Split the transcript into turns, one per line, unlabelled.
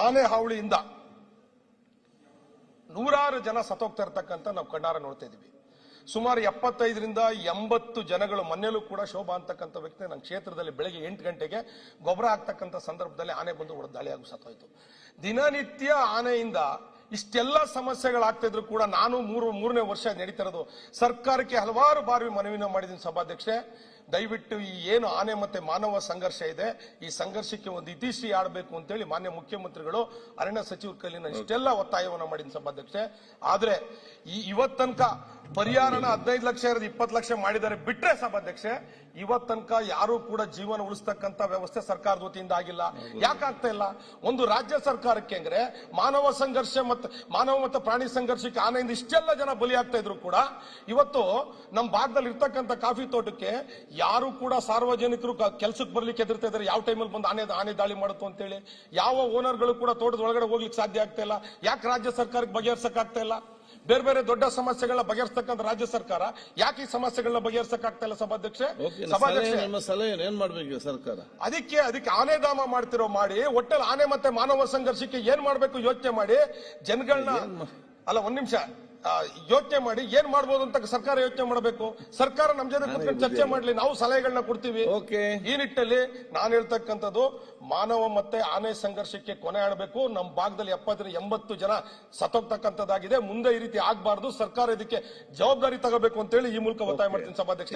ಆನೆ ಹಾವಳಿಯಿಂದ ನೂರಾರು ಜನ ಸತ್ತೋಗ್ತಾ ಇರ್ತಕ್ಕಂಥ ನಾವು ಕಣ್ಣಾರ ನೋಡ್ತಾ ಇದೀವಿ. ಸುಮಾರು 75ರಿಂದ 80 ಜನಗಳು ಮನೆಯಲ್ಲೂ ಕೂಡ ಶೋಭಾ ಅಂತಕ್ಕಂಥ ವ್ಯಕ್ತಿ ನನ್ನ ಕ್ಷೇತ್ರದಲ್ಲಿ ಬೆಳಗ್ಗೆ 8 ಗಂಟೆಗೆ ಗೊಬ್ಬರ ಹಾಕ್ತಕ್ಕಂಥ ಸಂದರ್ಭದಲ್ಲಿ ಆನೆ ಬಂದು ಹೊಡೆದು ದಾಳಿಯಾಗಿ ಸತ್ತೋಯ್ತು. ದಿನನಿತ್ಯ ಆನೆಯಿಂದ ಇಷ್ಟೆಲ್ಲ ಸಮಸ್ಯೆಗಳಾಗ್ತಾ ಇದ್ರು ಕೂಡ ನಾನು ಮೂರನೇ ವರ್ಷ ನಡೀತಾ ಇರೋದು ಸರ್ಕಾರಕ್ಕೆ ಹಲವಾರು ಬಾರಿ ಮನವಿನ ಮಾಡಿದ್ದೀನಿ ಸಭಾಧ್ಯಕ್ಷೆ. ದಯವಿಟ್ಟು ಈ ಏನು ಆನೆ ಮತ್ತೆ ಮಾನವ ಸಂಘರ್ಷ ಇದೆ, ಈ ಸಂಘರ್ಷಕ್ಕೆ ಒಂದು ಇತಿಶ್ರೀ ಆಡಬೇಕು ಅಂತೇಳಿ ಮಾನ್ಯ ಮುಖ್ಯಮಂತ್ರಿಗಳು ಅರಣ್ಯ ಸಚಿವರ ಕೈಲಿ ನಾನು ಇಷ್ಟೆಲ್ಲ ಒತ್ತಾಯವನ್ನು ಮಾಡಿದ್ದೀನಿ ಸಭಾಧ್ಯಕ್ಷೆ. ಆದ್ರೆ ಇವತ್ತನಕ ಪರಿಹಾರನ 15 ಲಕ್ಷ ಇರೋದು 20 ಲಕ್ಷ ಮಾಡಿದ್ದಾರೆ ಬಿಟ್ರೆ ಸಭಾಧ್ಯಕ್ಷೆ, ಇವತ್ತನಕ ಯಾರು ಕೂಡ ಜೀವನ ಉಳಿಸ್ತಕ್ಕಂಥ ವ್ಯವಸ್ಥೆ ಸರ್ಕಾರದ ವತಿಯಿಂದ ಆಗಿಲ್ಲ. ಯಾಕಾಗ್ತಾ ಇಲ್ಲ? ಒಂದು ರಾಜ್ಯ ಸರ್ಕಾರಕ್ಕೆ ಅಂದ್ರೆ ಮಾನವ ಸಂಘರ್ಷ ಮತ್ತು ಪ್ರಾಣಿ ಸಂಘರ್ಷಕ್ಕೆ ಆನೆಯಿಂದ ಇಷ್ಟೆಲ್ಲ ಜನ ಬಲಿಯಾಗ್ತಾ ಇದ್ರು ಕೂಡ ಇವತ್ತು ನಮ್ಮ ಭಾಗದಲ್ಲಿ ಇರ್ತಕ್ಕಂಥ ಕಾಫಿ ತೋಟಕ್ಕೆ ಯಾರು ಕೂಡ ಸಾರ್ವಜನಿಕರು ಕೆಲಸಕ್ಕೆ ಬರ್ಲಿಕ್ಕೆ ಎದುರ್ತಾ ಇದ್ದಾರೆ. ಯಾವ ಟೈಮಲ್ಲಿ ಬಂದು ಆನೆ ದಾಳಿ ಮಾಡುತ್ತೋ ಅಂತೇಳಿ ಯಾವ ಓನರ್ಗಳು ಕೂಡ ತೋಟದ ಒಳಗಡೆ ಹೋಗ್ಲಿಕ್ಕೆ ಸಾಧ್ಯ ಆಗ್ತಾ ಇಲ್ಲ. ಯಾಕೆ ರಾಜ್ಯ ಸರ್ಕಾರಕ್ಕೆ ಬಗೆಹರಿಸಕ್ ಆಗ್ತಾ ಇಲ್ಲ? ಬೇರೆ ಬೇರೆ ದೊಡ್ಡ ಸಮಸ್ಯೆಗಳನ್ನ ಬಗೆಹರಿಸತಕ್ಕಂಥ ರಾಜ್ಯ ಸರ್ಕಾರ ಯಾಕೆ ಈ ಸಮಸ್ಯೆಗಳನ್ನ ಬಗೆಹರಿಸಕ್ ಆಗ್ತಾ ಇಲ್ಲ ಸಭಾಧ್ಯಕ್ಷೆ?
ಏನ್ ಮಾಡ್ಬೇಕು ಸರ್ಕಾರ?
ಅದಕ್ಕೆ ಆನೆಧಾಮ ಮಾಡ್ತಿರೋ ಮಾಡಿ ಒಟ್ಟಲ್ಲಿ ಆನೆ ಮತ್ತೆ ಮಾನವ ಸಂಘರ್ಷಕ್ಕೆ ಏನ್ ಮಾಡ್ಬೇಕು ಯೋಚನೆ ಮಾಡಿ ಜನಗಳನ್ನ ಅಲ್ಲ ಒಂದ್ ನಿಮಿಷ ಯೋಚನೆ ಮಾಡಿ ಏನ್ ಮಾಡ್ಬೋದು ಅಂತ ಸರ್ಕಾರ ಯೋಚನೆ ಮಾಡಬೇಕು. ಸರ್ಕಾರ ನಮ್ ಜೊತೆ ಕೂತ್ಕೊಂಡು ಚರ್ಚೆ ಮಾಡ್ಲಿ, ನಾವು ಸಲಹೆಗಳನ್ನ ಕೊಡ್ತೀವಿ. ಈ ನಿಟ್ಟಲ್ಲಿ ನಾನು ಹೇಳ್ತಕ್ಕಂಥದ್ದು ಮಾನವ ಮತ್ತೆ ಆನೆ ಸಂಘರ್ಷಕ್ಕೆ ಕೊನೆ ಆಡಬೇಕು. ನಮ್ಮ ಭಾಗದಲ್ಲಿ 70 ಜನ ಸತ್ತೋಗ್ತಕ್ಕಂಥದ್ದಾಗಿದೆ. ಮುಂದೆ ಈ ರೀತಿ ಆಗ್ಬಾರ್ದು. ಸರ್ಕಾರ ಇದಕ್ಕೆ ಜವಾಬ್ದಾರಿ ತಗೋಬೇಕು ಅಂತ ಹೇಳಿ ಈ ಮೂಲಕ ಒತ್ತಾಯ ಮಾಡ್ತೀನಿ ಸಭಾಧ್ಯಕ್ಷ.